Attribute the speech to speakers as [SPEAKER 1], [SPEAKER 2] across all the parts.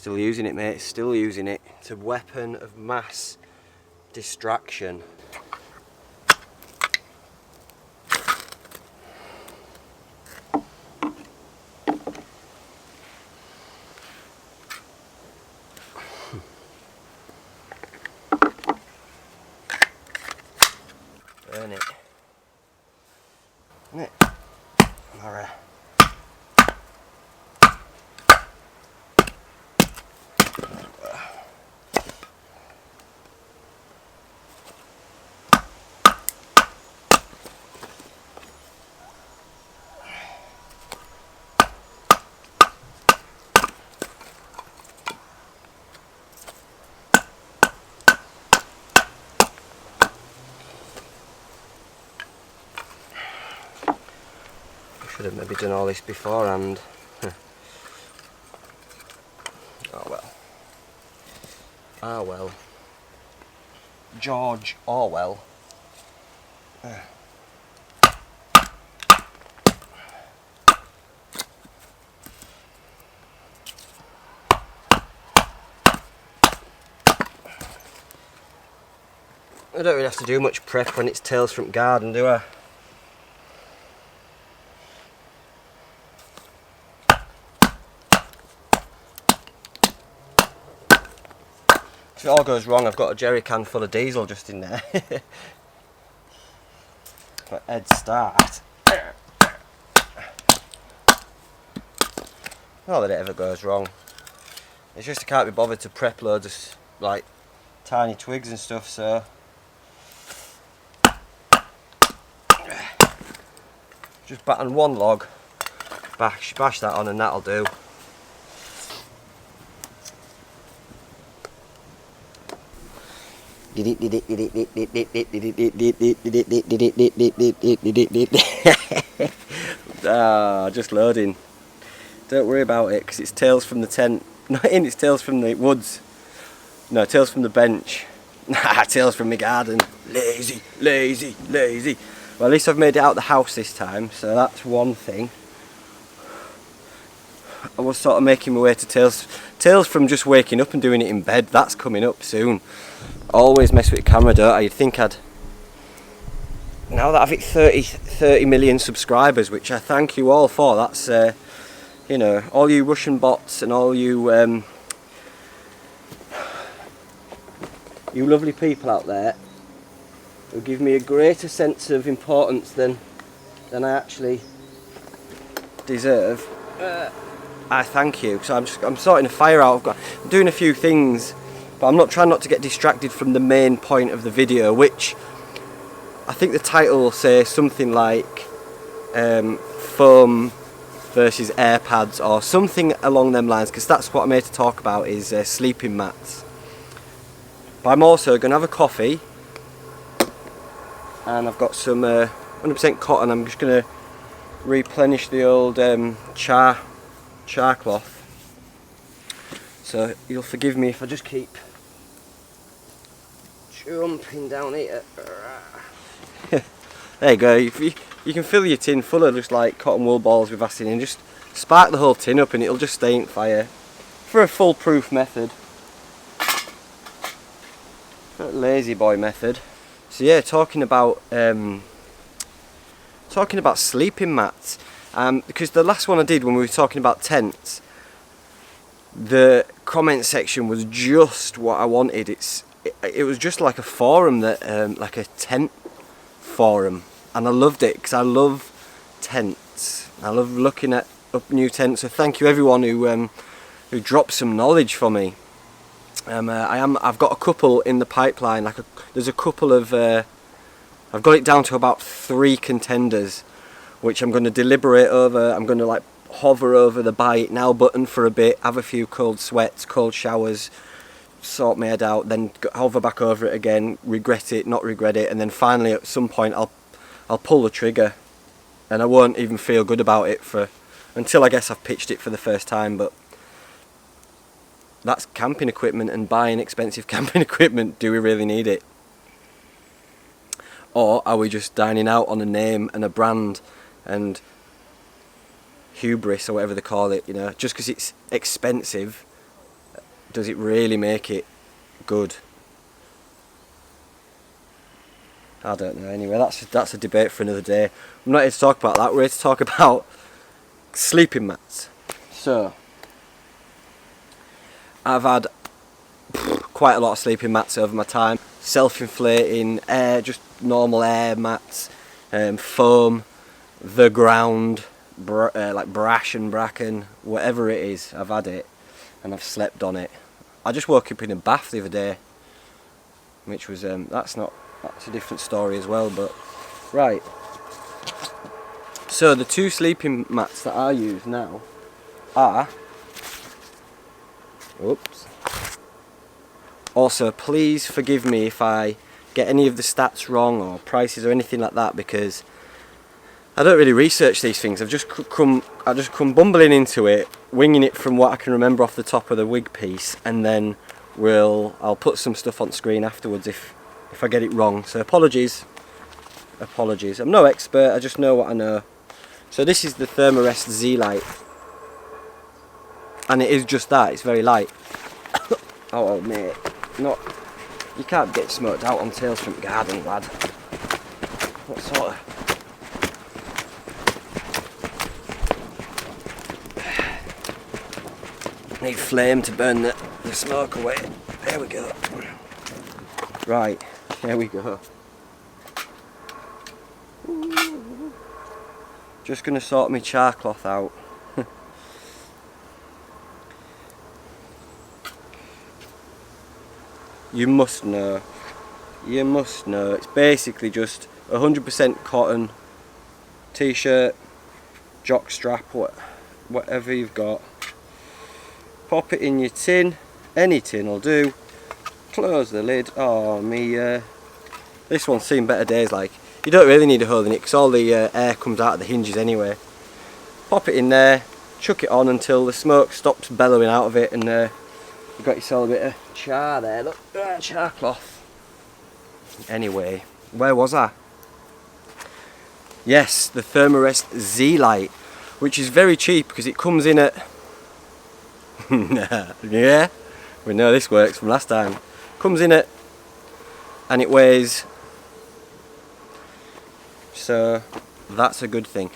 [SPEAKER 1] Still using it, mate, still using it. It's a weapon of mass distraction. Burn it. Isn't it? Mara. Should have maybe done all this beforehand. Oh well. Ah well. George Orwell. I don't really have to do much prep when it's Tales from Garden, do I? If it all goes wrong, I've got a jerry can full of diesel just in there. But head start. Not that it ever goes wrong. It's just I can't be bothered to prep loads of like tiny twigs and stuff, so just batten one log, bash that on, and that'll do. Just loading. Don't worry about it, because it's Tales from the tent. Not in, it's Tales from the woods. No, Tales from the bench. Tales from my garden. Lazy, lazy, lazy. Well, at least I've made it out the house this time, so that's one thing. I was sort of making my way to Tales from just waking up and doing it in bed. That's coming up soon. Always mess with the camera, don't I? You'd think I'd... Now that I've hit 30 million subscribers, which I thank you all for, that's, you know, all you Russian bots and all you, you lovely people out there who give me a greater sense of importance than I actually deserve. I thank you. So I'm sorting a fire out. I'm doing a few things, but I'm not trying not to get distracted from the main point of the video, which I think the title will say something like foam versus air pads or something along them lines, because that's what I'm here to talk about, is sleeping mats. But I'm also going to have a coffee, and I've got some 100% cotton. I'm just going to replenish the old char cloth. So you'll forgive me if I just keep jumping down here. There you go. You can fill your tin full of just like cotton wool balls with Vaseline and just spark the whole tin up, and it'll just stay in fire for a foolproof method. Lazy boy method. So yeah, talking about sleeping mats, because the last one I did when we were talking about tents, the comment section was just what I wanted. It was just like a forum, that like a tent forum, and I loved it because I love tents. I love looking up new tents. So thank you everyone who dropped some knowledge for me. I've got a couple in the pipeline. There's a couple of I've got it down to about 3 contenders, which I'm going to deliberate over. I'm going to like hover over the buy it now button for a bit, have a few cold sweats, cold showers, sort my head out, then hover back over it again, regret it, not regret it, and then finally at some point I'll pull the trigger, and I won't even feel good about it until I guess I've pitched it for the first time. But that's camping equipment, and buying expensive camping equipment. Do we really need it? Or are we just dining out on a name and a brand and hubris, or whatever they call it, you know, just because it's expensive, does it really make it good? I don't know. Anyway, that's a debate for another day. I'm not here to talk about that. We're here to talk about sleeping mats. So, I've had quite a lot of sleeping mats over my time. Self-inflating, air, just normal air mats, foam, the ground, like brash and bracken, whatever it is, I've had it and I've slept on it. I just woke up in a bath the other day, which was that's a different story as well. But right, so the two sleeping mats that I use now are, oops, also please forgive me if I get any of the stats wrong or prices or anything like that, because I don't really research these things. I just come bumbling into it, winging it from what I can remember off the top of the wig piece, and then I'll put some stuff on screen afterwards if I get it wrong. So apologies. I'm no expert, I just know what I know. So this is the Thermarest Zlite, and it is just that, it's very light. Oh mate, you can't get smoked out on Tales from Garden, lad. What sort of... Need flame to burn the smoke away. There we go. Right, here we go. Just gonna sort my char cloth out. You must know, it's basically just 100% cotton t-shirt, jock strap, whatever you've got. Pop it in your tin, any tin will do. Close the lid. Oh me, this one's seen better days. Like, you don't really need a hole in it because all the air comes out of the hinges anyway. Pop it in there, chuck it on until the smoke stops bellowing out of it, and you've got yourself a bit of char there. Look, char cloth. Anyway, where was I? Yes, the Thermarest Zlite, which is very cheap because it comes in at yeah, we know this works from last time. Comes in at, and it weighs, so that's a good thing.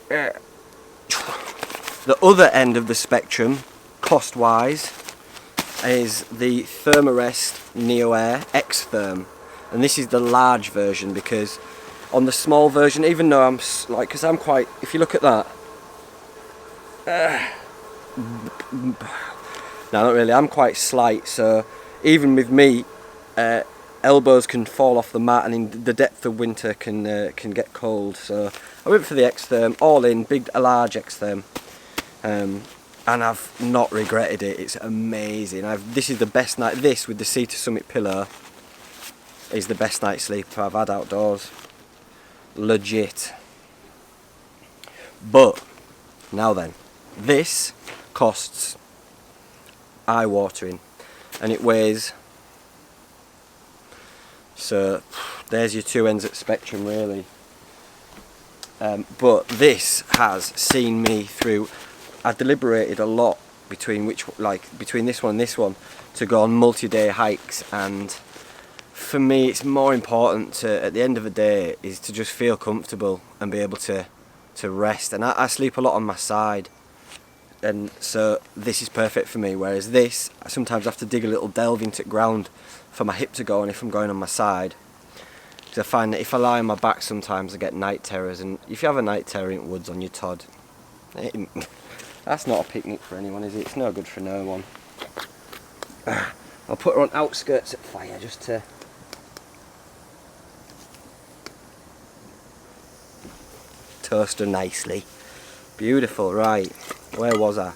[SPEAKER 1] The other end of the spectrum, cost wise, is the Thermarest knowyou Xtherm, and this is the large version, because on the small version, even though I'm like, because I'm quite, if you look at that, no, not really, I'm quite slight, so even with me, elbows can fall off the mat, and in the depth of winter can get cold. So I went for the Xtherm, all in, a large Xtherm, and I've not regretted it. It's amazing. This is the best night, this with the Sea to Summit pillow is the best night's sleep I've had outdoors, legit. But now then, this costs eye-watering, and it weighs, so there's your two ends of the spectrum really. But this has seen me through, I deliberated a lot between between this one and this one to go on multi-day hikes, and for me it's more important to, at the end of the day, is to just feel comfortable and be able to rest, and I sleep a lot on my side, and so this is perfect for me, whereas this, I sometimes have to dig a little delve into the ground for my hip to go on if I'm going on my side, because I find that if I lie on my back sometimes I get night terrors, and if you have a night terror in the woods on your Todd, that's not a picnic for anyone, is it? It's no good for no one. I'll put her on outskirts of fire just to toast her nicely. Beautiful. Right, where was I?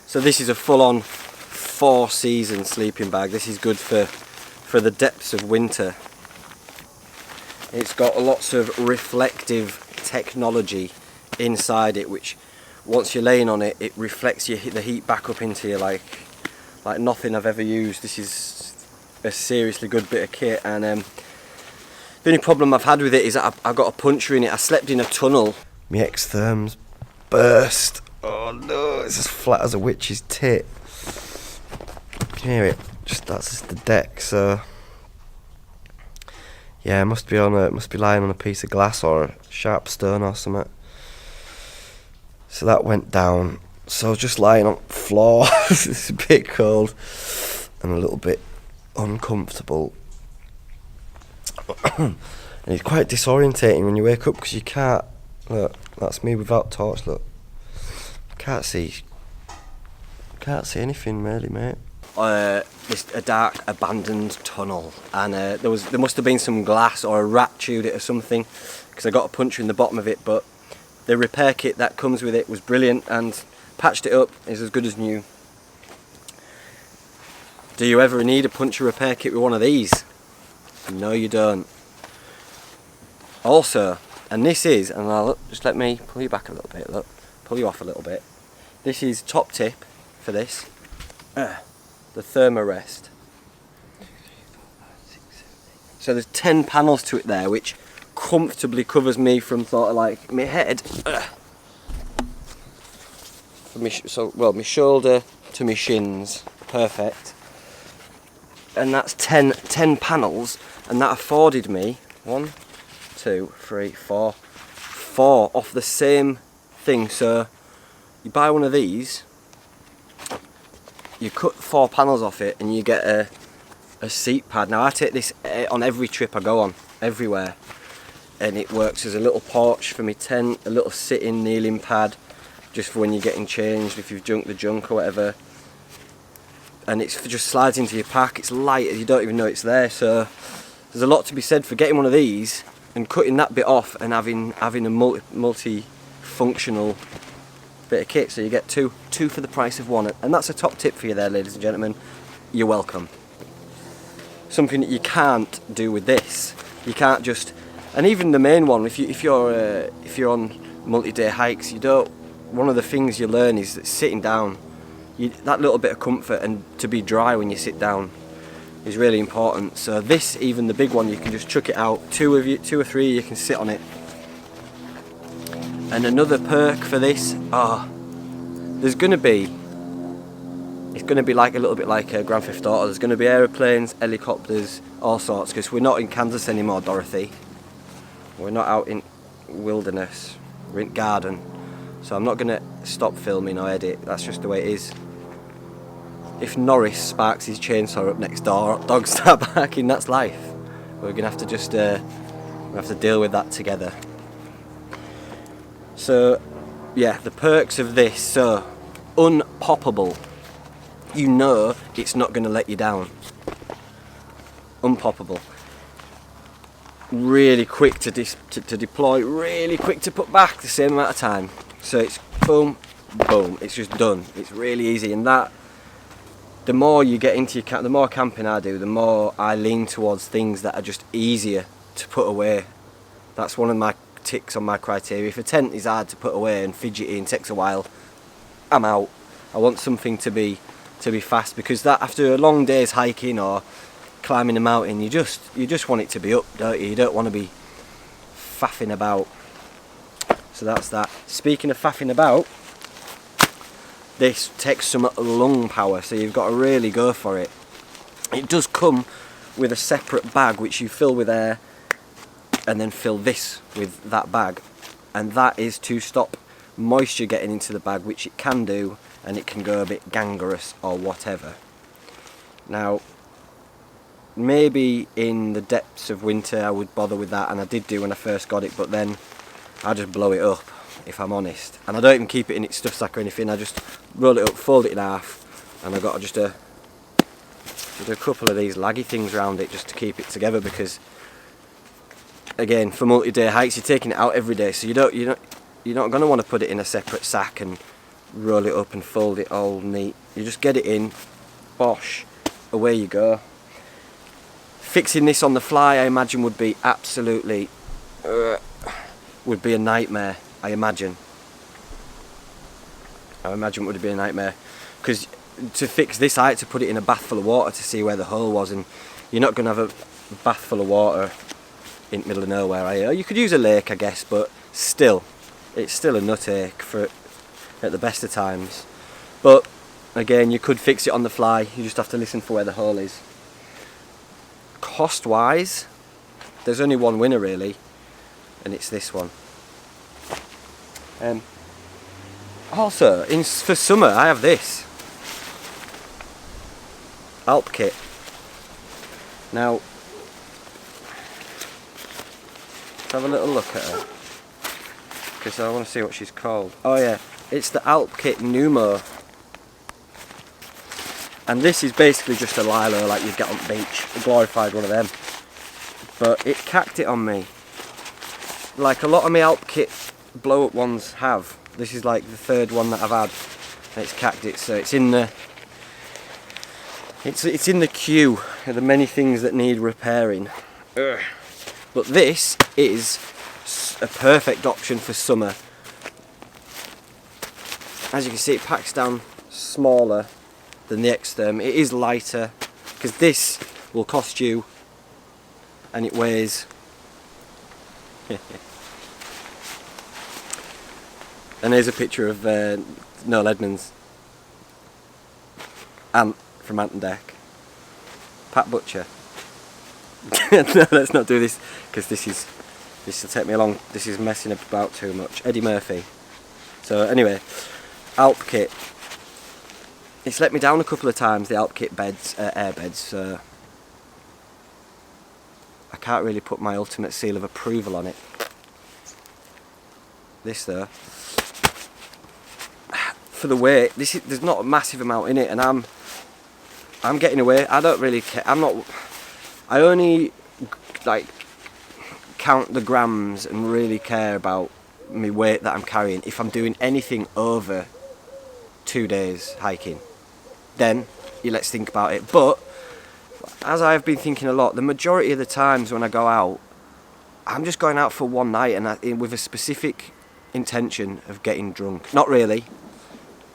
[SPEAKER 1] So this is a full-on 4-season sleeping bag. This is good for the depths of winter. It's got lots of reflective technology inside it, which once you're laying on it, it reflects the heat back up into you like nothing I've ever used. This is a seriously good bit of kit, and The only problem I've had with it is that I got a puncture in it. I slept in a tunnel. My Xtherm's burst. Oh no, it's as flat as a witch's tit. You can hear it. That's just the deck. So yeah, it must be lying on a piece of glass or a sharp stone or something. So that went down. So I was just lying on the floor. It's a bit cold and a little bit uncomfortable. And it's quite disorientating when you wake up because you can't. Look, that's me without torch. Look, can't see anything really, mate. This a dark abandoned tunnel, and there must have been some glass or a rat chewed it or something, because I got a puncture in the bottom of it. But the repair kit that comes with it was brilliant and patched it up. Is as good as new. Do you ever need a puncture repair kit with one of these? No, you don't. Also, and this is, and just let me pull you back a little bit. Look, pull you off a little bit. This is top tip for this. The Thermarest. So there's 10 panels to it there, which comfortably covers me from sort of like my head, from my shoulder to my shins. Perfect. And that's 10 panels, and that afforded me 1, 2, 3, 4 off the same thing. So you buy one of these, you cut 4 panels off it, and you get a seat pad. Now I take this on every trip I go on, everywhere, and it works as a little porch for my tent, a little sitting, kneeling pad, just for when you're getting changed, if you've junked the junk or whatever. And it just slides into your pack. It's light, you don't even know it's there. So there's a lot to be said for getting one of these and cutting that bit off and having a multi-functional bit of kit. So you get two for the price of one, and that's a top tip for you there, ladies and gentlemen. You're welcome. Something that you can't do with this. You can't just, and even the main one. If you're on multi-day hikes, one of the things you learn is that sitting down. That little bit of comfort and to be dry when you sit down is really important. So this, even the big one, you can just chuck it out. 2 or 3, you can sit on it. And another perk for this, it's going to be like a little bit like a Grand Theft Auto. There's going to be aeroplanes, helicopters, all sorts, because we're not in Kansas anymore, Dorothy. We're not out in wilderness. We're in garden. So I'm not going to stop filming or edit. That's just the way it is. If Norris sparks his chainsaw up next door, dogs start barking, that's life. We're going to have to just deal with that together. So yeah, the perks of this, so unpoppable. You know it's not going to let you down. Unpoppable. Really quick to deploy, really quick to put back, the same amount of time. So it's boom, boom, it's just done. It's really easy, and that, the more you get into your camp, the more camping I do, the more I lean towards things that are just easier to put away. That's one of my ticks on my criteria. If a tent is hard to put away and fidgety and takes a while, I'm out. I want something to be fast, because that, after a long day's hiking or climbing a mountain, you just want it to be up, don't you? You don't want to be faffing about. So that's that. Speaking of faffing about, this takes some lung power, so you've got to really go for it. It does come with a separate bag which you fill with air, and then fill this with that bag, and that is to stop moisture getting into the bag, which it can do, and it can go a bit gangrenous or whatever. Now, maybe in the depths of winter I would bother with that, and I did do when I first got it, but then I just blow it up, if I'm honest. And I don't even keep it in its stuff sack or anything. I just roll it up, fold it in half, and I've got just a couple of these laggy things around it just to keep it together, because again, for multi-day hikes, you're taking it out every day, so you're not going to want to put it in a separate sack and roll it up and fold it all neat. You just get it in, bosh, away you go. Fixing this on the fly, I imagine, would be absolutely would be a nightmare. I imagine it would be a nightmare, because to fix this I had to put it in a bath full of water to see where the hole was, and you're not going to have a bath full of water in the middle of nowhere. Or you could use a lake, I guess, but still, it's still a nutache for at the best of times. But again, you could fix it on the fly. You just have to listen for where the hole is. Cost-wise, there's only one winner really, and it's this one. Also, for summer, I have this Alp kit. Now, let's have a little look at her, because I want to see what she's called. Oh yeah, it's the Alp kit Numo. And this is basically just a lilo like you'd get on the beach, a glorified one of them. But it cacked it on me. Like a lot of my Alp kit blow up ones have. This is like the third one that I've had. And it's cacked it, so it's in the it's in the queue of the many things that need repairing. Ugh. But this is a perfect option for summer. As you can see, it packs down smaller than the Xtherm. It is lighter, because this will cost you, and it weighs and there's a picture of Noel Edmonds, Ant from Ant and Dec, Pat Butcher. No, let's not do this, because this will take me along. This is messing about too much. Eddie Murphy. So anyway, Alp kit. It's let me down a couple of times, the Alp kit beds, air beds, so I can't really put my ultimate seal of approval on it. This though, for the weight, there's not a massive amount in it, and I'm getting away. I don't really care. I only like count the grams and really care about my weight that I'm carrying if I'm doing anything over 2 days hiking. Then let's think about it. But as I've been thinking a lot, the majority of the times when I go out, I'm just going out for one night and with a specific intention of getting drunk. Not really.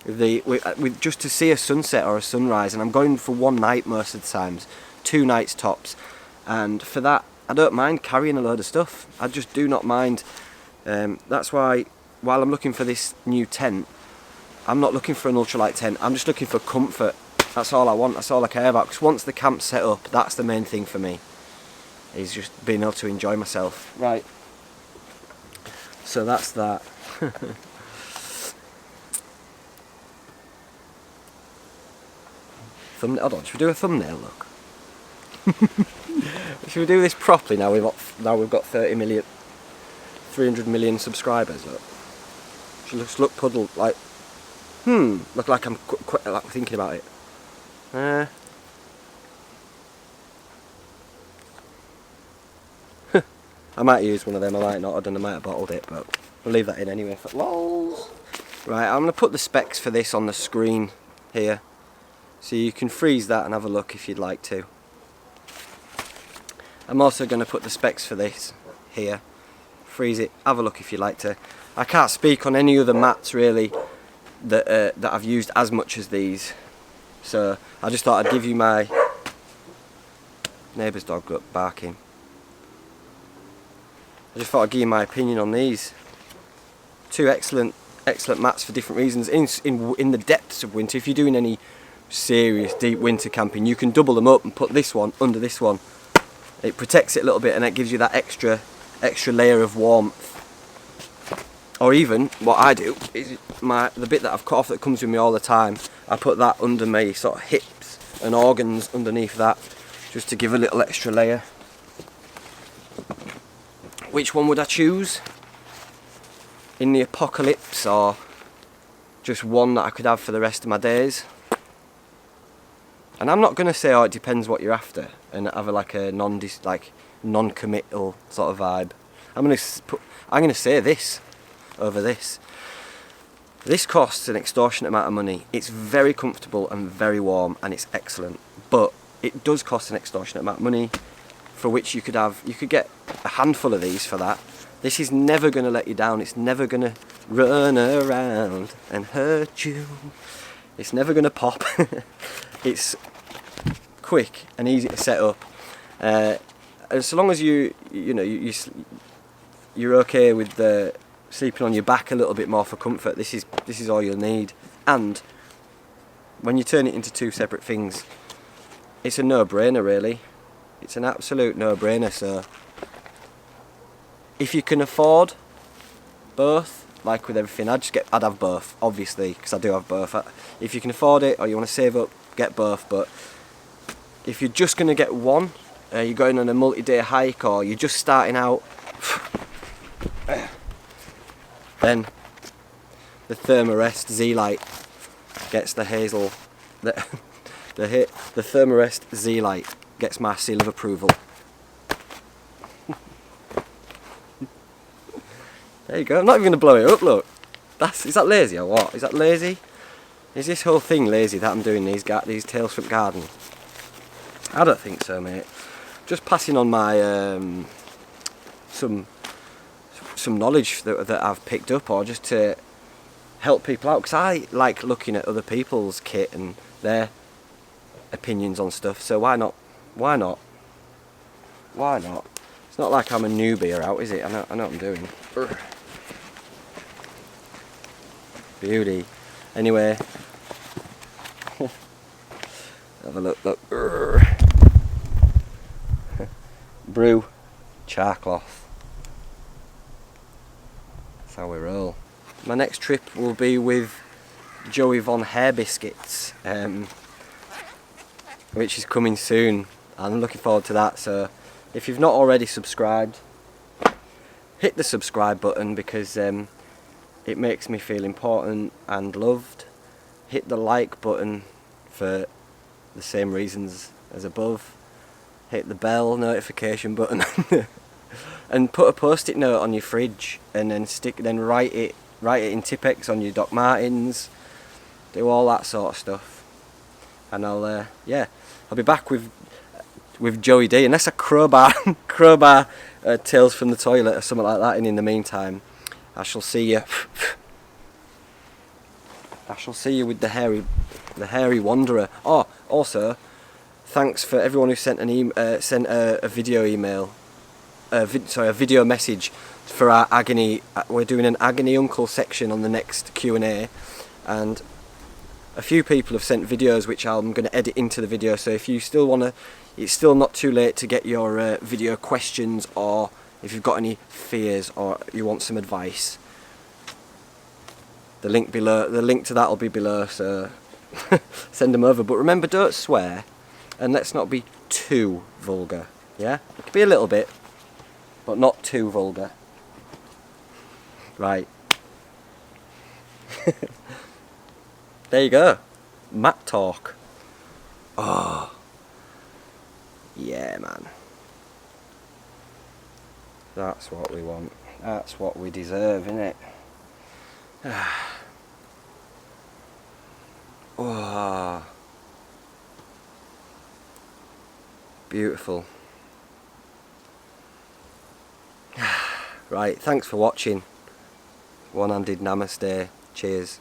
[SPEAKER 1] With just to see a sunset or a sunrise, and I'm going for one night most of the times, 2 nights tops. And for that, I don't mind carrying a load of stuff. I just do not mind. That's why, while I'm looking for this new tent, I'm not looking for an ultralight tent. I'm just looking for comfort. That's all I want. That's all I care about. Because once the camp's set up, that's the main thing for me. Is just being able to enjoy myself. Right. So that's that. Hold on. Should we do a thumbnail look? Should we do this properly now? We've got 300 million subscribers. Look. Should just look puddled like. Look like I'm like thinking about it. I might use one of them, I might not, I don't know, I might have bottled it, but we'll leave that in anyway for lols. Right, I'm going to put the specs for this on the screen here, so you can freeze that and have a look if you'd like to. I'm also going to put the specs for this here, freeze it, have a look if you'd like to. I can't speak on any other mats really that I've used as much as these, so I just thought I'd give you my neighbour's dog barking. I just thought I'd give you my opinion on these. 2 excellent mats for different reasons. In the depths of winter, if you're doing any serious deep winter camping, you can double them up and put this one under this one. It protects it a little bit and it gives you that extra layer of warmth. Or even, what I do is the bit that I've cut off that comes with me all the time, I put that under my sort of hips and organs underneath that, just to give a little extra layer. Which one would I choose? In the apocalypse, or just one that I could have for the rest of my days? And I'm not going to say, oh, it depends what you're after, and have a non-committal sort of vibe. I'm going to say this over this. This costs an extortionate amount of money. It's very comfortable and very warm, and it's excellent. But it does cost an extortionate amount of money, for which you could get a handful of these for that. This is never going to let you down. It's never going to run around and hurt you. It's never going to pop. It's quick and easy to set up. as long as you're okay with the sleeping on your back a little bit more for comfort, this is all you'll need. And when you turn it into two separate things, it's a no-brainer really. It's an absolute no-brainer. So if you can afford both, like with everything, I'd have both, obviously, because I do have both. If you can afford it, or you want to save up, get both. But if you're just going to get one, you're going on a multi-day hike, or you're just starting out, then the Thermarest Zlite gets the hazel. The Thermarest Zlite gets my seal of approval. There you go. I'm not even going to blow it up, look. Is that lazy or what? Is that lazy? Is this whole thing lazy that I'm doing these Tales from Garden? I don't think so, mate. Just passing on my some knowledge that I've picked up, or just to help people out, because I like looking at other people's kit and their opinions on stuff. So why not? Why not? Why not? It's not like I'm a newbie out, is it? I know what I'm doing. Beauty. Anyway, have a look. Brew, charcloth. That's how we roll. My next trip will be with Joey von Hair Biscuits, which is coming soon. I'm looking forward to that. So if you've not already subscribed, hit the subscribe button, because it makes me feel important and loved. Hit the like button for the same reasons as above. Hit the bell notification button and put a post-it note on your fridge, and then write it in Tipex on your Doc Martens. Do all that sort of stuff, and I'll be back with Joey D, unless I crowbar Tales from the Toilet or something like that. And in the meantime, I shall see you with the hairy wanderer. Oh, also, thanks for everyone who sent a video message for our agony. We're doing an agony uncle section on the next Q&A, and a few people have sent videos which I'm going to edit into the video. So if you still want to, it's still not too late to get your video questions, or if you've got any fears or you want some advice. The link to that will be below, so send them over. But remember, don't swear, and let's not be too vulgar. Yeah, it could be a little bit, but not too vulgar. Right. There you go. Mat talk. Oh. Yeah, man. That's what we want. That's what we deserve, innit? Oh. Beautiful. Right, thanks for watching. One-handed namaste. Cheers.